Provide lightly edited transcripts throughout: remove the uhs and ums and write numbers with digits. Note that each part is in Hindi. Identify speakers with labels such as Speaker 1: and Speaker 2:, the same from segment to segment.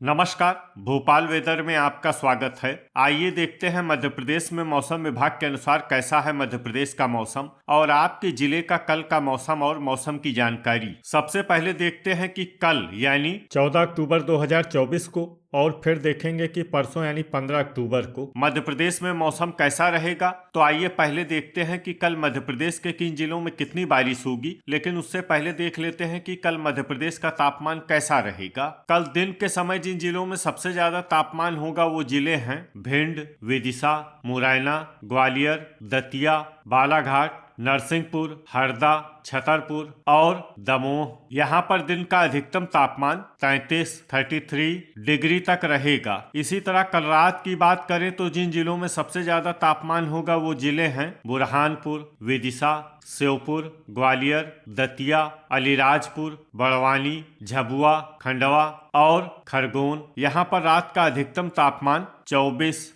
Speaker 1: नमस्कार। भोपाल वेदर में आपका स्वागत है। आइए देखते हैं मध्य प्रदेश में मौसम विभाग के अनुसार कैसा है मध्य प्रदेश का मौसम और आपके जिले का कल का मौसम और मौसम की जानकारी। सबसे पहले देखते हैं कि कल यानी 14 अक्टूबर 2024 को और फिर देखेंगे कि परसों यानी 15 अक्टूबर को मध्य प्रदेश में मौसम कैसा रहेगा। तो आइए पहले देखते हैं कि कल मध्य प्रदेश के किन जिलों में कितनी बारिश होगी, लेकिन उससे पहले देख लेते हैं कि कल मध्य प्रदेश का तापमान कैसा रहेगा। कल दिन के समय जिन जिलों में सबसे ज्यादा तापमान होगा वो जिले हैं भिंड, विदिशा, मुरैना, ग्वालियर, दतिया, बालाघाट, नरसिंहपुर, हरदा, छतरपुर और दमोह। यहाँ पर दिन का अधिकतम तापमान 33 डिग्री तक रहेगा। इसी तरह कल रात की बात करें तो जिन जिलों में सबसे ज्यादा तापमान होगा वो जिले हैं बुरहानपुर, विदिशा, श्योपुर, ग्वालियर, दतिया, अलीराजपुर, बड़वानी, झाबुआ, खंडवा और खरगोन। यहाँ पर रात का अधिकतम तापमान 24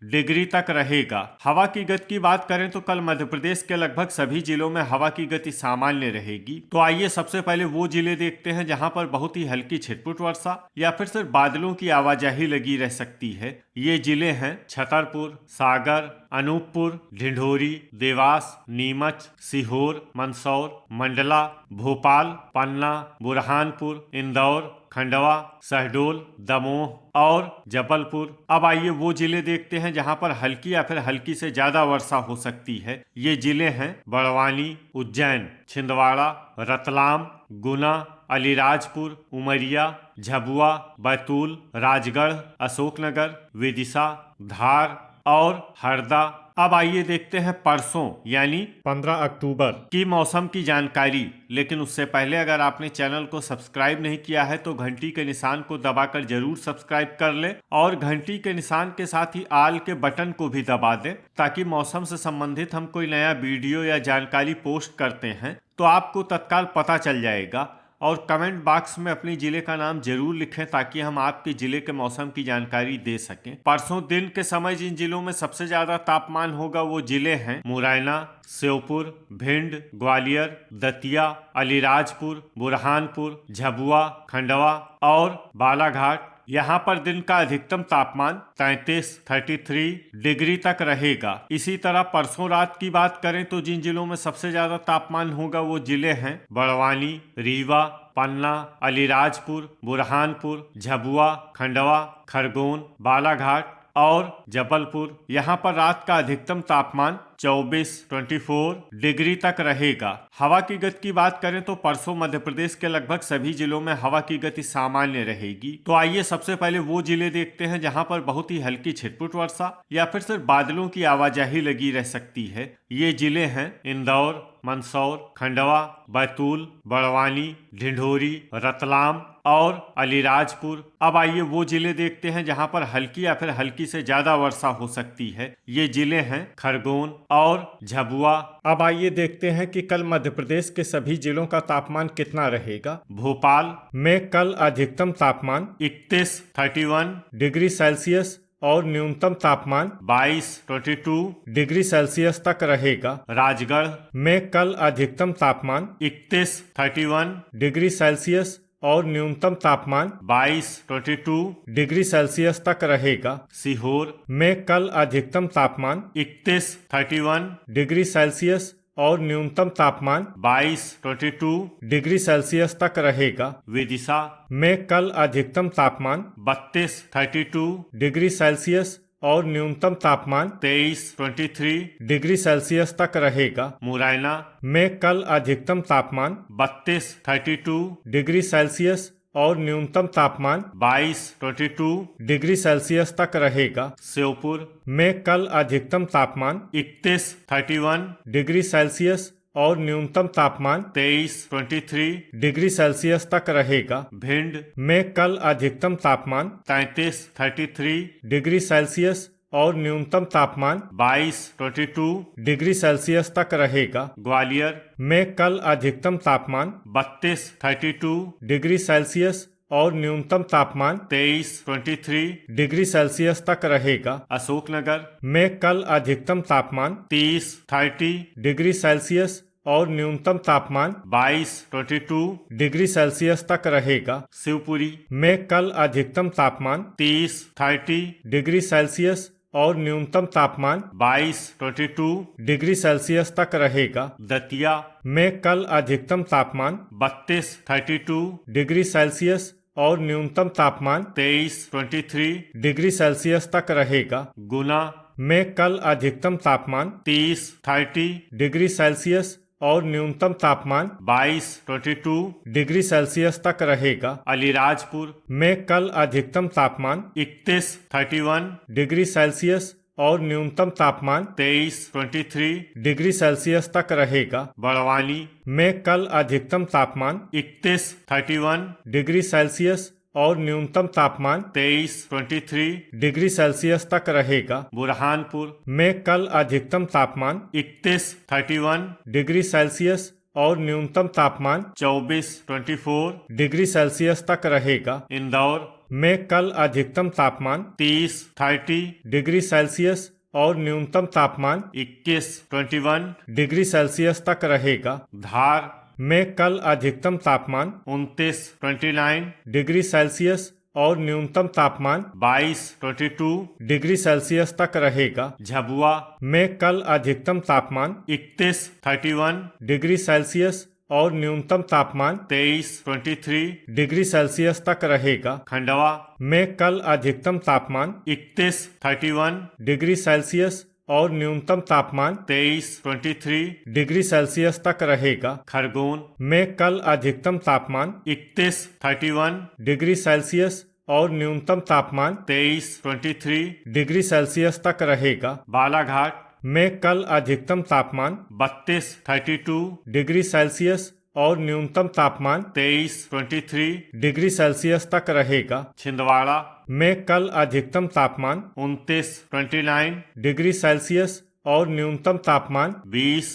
Speaker 1: डिग्री तक रहेगा। हवा की गति की बात करें तो कल मध्य प्रदेश के लगभग सभी जिलों में हवा की गति सामान्य रहेगी। तो आइए सबसे पहले वो जिले देखते हैं जहां पर बहुत ही हल्की छिटपुट वर्षा या फिर सिर्फ बादलों की आवाजाही लगी रह सकती है। ये जिले हैं छतरपुर, सागर, अनूपपुर, ढिंढोरी, देवास, नीमच, सीहोर, मंदसौर, मंडला, भोपाल, पन्ना, बुरहानपुर, इंदौर, खंडवा, शहडोल, दमोह और जबलपुर। अब आइए वो जिले देखते हैं जहां पर हल्की या फिर हल्की से ज्यादा वर्षा हो सकती है। ये जिले हैं बड़वानी, उज्जैन, छिंदवाड़ा, रतलाम, गुना, अलीराजपुर, उमरिया, झाबुआ, बैतूल, राजगढ़, अशोकनगर, विदिशा, धार और हरदा। अब आइए देखते हैं परसों यानी 15 अक्टूबर की मौसम की जानकारी। लेकिन उससे पहले अगर आपने चैनल को सब्सक्राइब नहीं किया है तो घंटी के निशान को दबाकर जरूर सब्सक्राइब कर ले और घंटी के निशान के साथ ही आल के बटन को भी दबा दें ताकि मौसम से संबंधित हम कोई नया वीडियो या जानकारी पोस्ट करते हैं तो आपको तत्काल पता चल जाएगा। और कमेंट बॉक्स में अपने जिले का नाम जरूर लिखें ताकि हम आपके जिले के मौसम की जानकारी दे सकें। परसों दिन के समय जिन जिलों में सबसे ज्यादा तापमान होगा वो जिले हैं मुरैना, श्योपुर, भिंड, ग्वालियर, दतिया, अलीराजपुर, बुरहानपुर, झाबुआ, खंडवा और बालाघाट। यहाँ पर दिन का अधिकतम तापमान 33 डिग्री तक रहेगा। इसी तरह परसों रात की बात करें तो जिन जिलों में सबसे ज्यादा तापमान होगा वो जिले हैं बड़वानी, रीवा, पन्ना, अलीराजपुर, बुरहानपुर, झाबुआ, खंडवा, खरगोन, बालाघाट और जबलपुर। यहाँ पर रात का अधिकतम तापमान 24 डिग्री तक रहेगा। हवा की गति की बात करें तो परसों मध्य प्रदेश के लगभग सभी जिलों में हवा की गति सामान्य रहेगी। तो आइए सबसे पहले वो जिले देखते हैं जहां पर बहुत ही हल्की छिटपुट वर्षा या फिर सिर्फ बादलों की आवाजाही लगी रह सकती है। ये जिले हैं इंदौर, मंदसौर, खंडवा, बैतूल, बड़वानी, ढिंढोरी, रतलाम और अलीराजपुर। अब आइए वो जिले देखते हैं जहां पर हल्की या फिर हल्की से ज्यादा वर्षा हो सकती है। ये जिले हैं खरगोन और झाबुआ। अब आइए देखते हैं कि कल मध्य प्रदेश के सभी जिलों का तापमान कितना रहेगा। भोपाल में कल अधिकतम तापमान 31 डिग्री सेल्सियस और न्यूनतम तापमान 22 डिग्री सेल्सियस तक रहेगा। राजगढ़ में कल अधिकतम तापमान 31 डिग्री सेल्सियस और न्यूनतम तापमान 22 डिग्री सेल्सियस तक रहेगा। सीहोर में कल अधिकतम तापमान 31 डिग्री सेल्सियस और न्यूनतम तापमान 22 डिग्री सेल्सियस तक रहेगा। विदिशा में कल अधिकतम तापमान 32 डिग्री सेल्सियस और न्यूनतम तापमान 23 डिग्री सेल्सियस तक रहेगा। मुरैना में कल अधिकतम तापमान 32 डिग्री सेल्सियस और न्यूनतम तापमान 22 डिग्री सेल्सियस तक रहेगा। श्योपुर में कल अधिकतम तापमान 31 डिग्री सेल्सियस और न्यूनतम तापमान 23 डिग्री सेल्सियस तक रहेगा। भिंड में कल अधिकतम तापमान 33 डिग्री सेल्सियस और न्यूनतम तापमान 22 डिग्री सेल्सियस तक रहेगा। ग्वालियर में कल अधिकतम तापमान 32 डिग्री सेल्सियस और न्यूनतम तापमान 23 डिग्री सेल्सियस तक रहेगा। अशोकनगर में कल अधिकतम तापमान 30 डिग्री सेल्सियस और न्यूनतम तापमान 22 डिग्री सेल्सियस तक रहेगा। शिवपुरी में कल अधिकतम तापमान 30 डिग्री सेल्सियस और न्यूनतम तापमान 22 डिग्री सेल्सियस तक रहेगा। दतिया में कल अधिकतम तापमान 32 डिग्री सेल्सियस और न्यूनतम तापमान 23 डिग्री सेल्सियस तक रहेगा। गुना में कल अधिकतम तापमान 30 डिग्री सेल्सियस और न्यूनतम तापमान 22 डिग्री सेल्सियस तक रहेगा। अलीराजपुर में कल अधिकतम तापमान 31 डिग्री सेल्सियस और न्यूनतम तापमान 23 डिग्री सेल्सियस तक रहेगा। बड़वानी में कल अधिकतम तापमान 31 डिग्री सेल्सियस और न्यूनतम तापमान 23 डिग्री सेल्सियस तक रहेगा। बुरहानपुर में कल अधिकतम तापमान 31 डिग्री सेल्सियस और न्यूनतम तापमान 24 डिग्री सेल्सियस तक रहेगा। इंदौर में कल अधिकतम तापमान 30 डिग्री सेल्सियस और न्यूनतम तापमान 21 डिग्री सेल्सियस तक रहेगा। धार में कल अधिकतम तापमान 29 डिग्री सेल्सियस और न्यूनतम तापमान 22 डिग्री सेल्सियस तक रहेगा। झाबुआ में कल अधिकतम तापमान 31 डिग्री सेल्सियस और न्यूनतम तापमान 23 डिग्री सेल्सियस तक रहेगा। खंडवा में कल अधिकतम तापमान 31 डिग्री सेल्सियस और न्यूनतम तापमान 23 डिग्री सेल्सियस तक रहेगा। खरगोन में कल अधिकतम तापमान 31 डिग्री सेल्सियस और न्यूनतम तापमान 23 डिग्री सेल्सियस तक रहेगा। बालाघाट में कल अधिकतम तापमान 32 डिग्री सेल्सियस और न्यूनतम तापमान 23 डिग्री सेल्सियस तक रहेगा। छिंदवाड़ा में कल अधिकतम तापमान 29 डिग्री सेल्सियस और न्यूनतम तापमान 20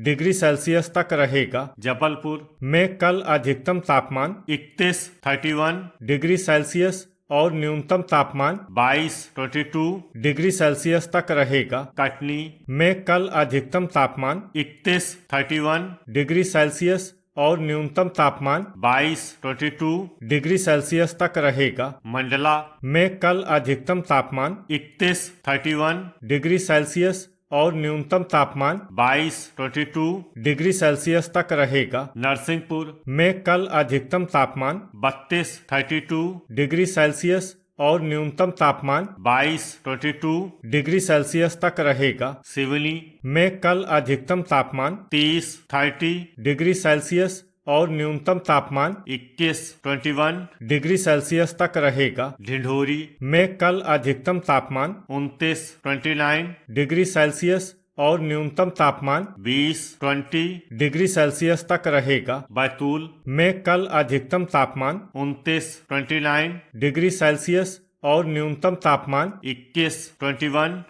Speaker 1: डिग्री सेल्सियस तक रहेगा। जबलपुर में कल अधिकतम तापमान 31 डिग्री सेल्सियस और न्यूनतम तापमान 22 डिग्री सेल्सियस तक रहेगा। कटनी में कल अधिकतम तापमान 31 डिग्री सेल्सियस और न्यूनतम तापमान 22 डिग्री सेल्सियस तक रहेगा। मंडला में कल अधिकतम तापमान 31 डिग्री सेल्सियस और न्यूनतम तापमान 22 डिग्री सेल्सियस तक रहेगा। नरसिंहपुर में कल अधिकतम तापमान 32 डिग्री सेल्सियस और न्यूनतम तापमान 22 डिग्री सेल्सियस तक रहेगा। सिवनी में कल अधिकतम तापमान 30 डिग्री सेल्सियस और न्यूनतम तापमान 21 डिग्री सेल्सियस तक रहेगा। ढिंढोरी में कल अधिकतम तापमान 29 डिग्री सेल्सियस और न्यूनतम तापमान 20 डिग्री सेल्सियस तक रहेगा। बैतूल में कल अधिकतम तापमान 29 डिग्री सेल्सियस और न्यूनतम तापमान 21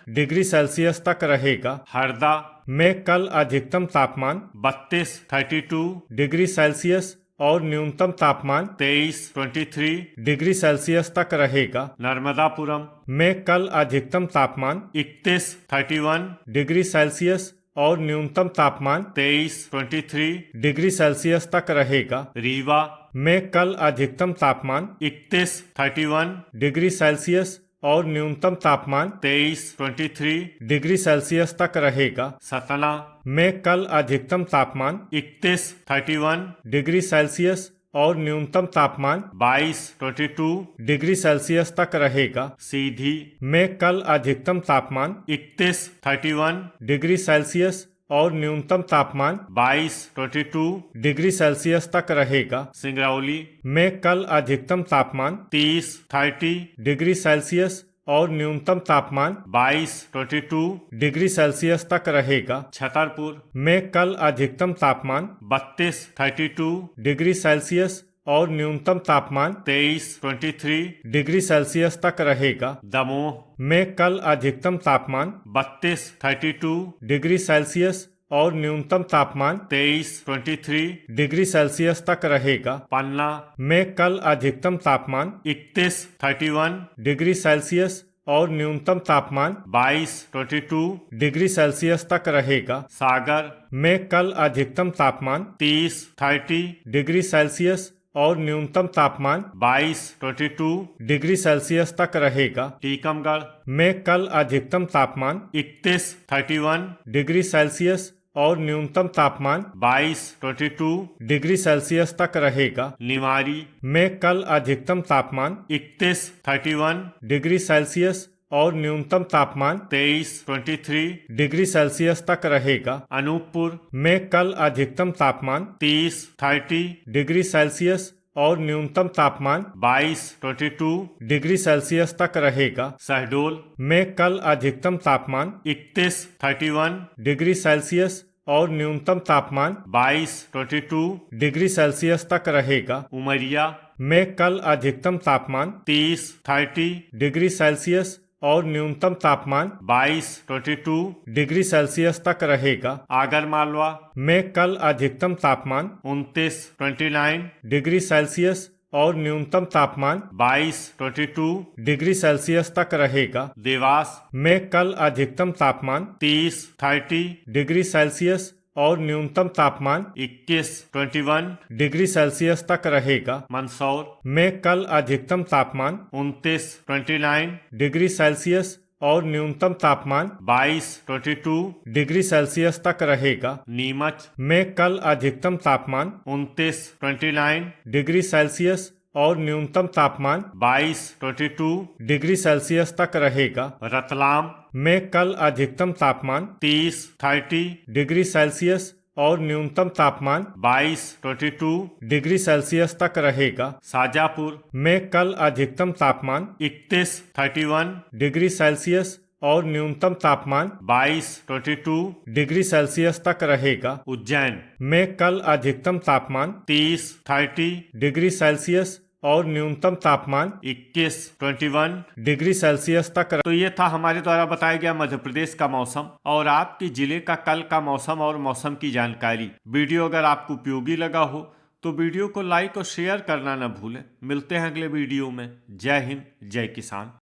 Speaker 1: डिग्री सेल्सियस तक रहेगा। हरदा में कल अधिकतम तापमान 32 डिग्री सेल्सियस और न्यूनतम तापमान 23 डिग्री सेल्सियस तक रहेगा। नर्मदापुरम में कल अधिकतम तापमान 31 डिग्री सेल्सियस और न्यूनतम तापमान 23 डिग्री सेल्सियस तक रहेगा। रीवा में कल अधिकतम तापमान 31 डिग्री सेल्सियस और न्यूनतम तापमान 23 डिग्री सेल्सियस तक रहेगा। सतना में कल अधिकतम तापमान 31 डिग्री सेल्सियस और न्यूनतम तापमान 22 डिग्री सेल्सियस तक रहेगा। सीधी में कल अधिकतम तापमान 31 डिग्री सेल्सियस और न्यूनतम तापमान 22 डिग्री सेल्सियस तक रहेगा। सिंगरौली में कल अधिकतम तापमान 30 डिग्री सेल्सियस और न्यूनतम तापमान 22 डिग्री सेल्सियस तक रहेगा। छतरपुर में कल अधिकतम तापमान 32 डिग्री सेल्सियस और न्यूनतम तापमान 23 डिग्री सेल्सियस तक रहेगा। दमोह में कल अधिकतम तापमान 32 डिग्री सेल्सियस और न्यूनतम तापमान 23 डिग्री सेल्सियस तक रहेगा। पन्ना में कल अधिकतम तापमान 31 डिग्री सेल्सियस और न्यूनतम तापमान 22 डिग्री सेल्सियस तक रहेगा। सागर में कल अधिकतम तापमान 30 डिग्री सेल्सियस और न्यूनतम तापमान 22 डिग्री सेल्सियस तक रहेगा। टीकमगढ़ में कल अधिकतम तापमान 31 डिग्री सेल्सियस और न्यूनतम तापमान 22 डिग्री सेल्सियस तक रहेगा। निवाड़ी में कल अधिकतम तापमान 31 डिग्री सेल्सियस और न्यूनतम तापमान 23 डिग्री सेल्सियस तक रहेगा। अनूपपुर में कल अधिकतम तापमान 30 डिग्री सेल्सियस और न्यूनतम तापमान 22 डिग्री सेल्सियस तक रहेगा। शहडोल में कल अधिकतम तापमान 31 डिग्री सेल्सियस और न्यूनतम तापमान 22 डिग्री सेल्सियस तक रहेगा। उमरिया में कल अधिकतम तापमान 30 डिग्री सेल्सियस और न्यूनतम तापमान 22 डिग्री सेल्सियस तक रहेगा। आगरमालवा में कल अधिकतम तापमान 29 डिग्री सेल्सियस और न्यूनतम तापमान 22 डिग्री सेल्सियस तक रहेगा। देवास में कल अधिकतम तापमान 30 डिग्री सेल्सियस और न्यूनतम तापमान 21 डिग्री सेल्सियस तक रहेगा। मंदसौर में कल अधिकतम तापमान 29 डिग्री सेल्सियस और न्यूनतम तापमान 22 डिग्री सेल्सियस तक रहेगा। नीमच में कल अधिकतम तापमान 29 डिग्री सेल्सियस और न्यूनतम तापमान 22 डिग्री सेल्सियस तक रहेगा। रतलाम में कल अधिकतम तापमान 30 डिग्री सेल्सियस और न्यूनतम तापमान 22 डिग्री सेल्सियस तक रहेगा। शाजापुर में कल अधिकतम तापमान 31 डिग्री सेल्सियस और न्यूनतम तापमान 22 डिग्री सेल्सियस तक रहेगा। उज्जैन में कल अधिकतम तापमान 30 डिग्री सेल्सियस और न्यूनतम तापमान 21 डिग्री सेल्सियस तक। तो ये था हमारे द्वारा बताया गया मध्य प्रदेश का मौसम और आपके जिले का कल का मौसम और मौसम की जानकारी। वीडियो अगर आपको उपयोगी लगा हो तो वीडियो को लाइक और शेयर करना न भूलें। मिलते हैं अगले वीडियो में। जय हिंद, जय किसान।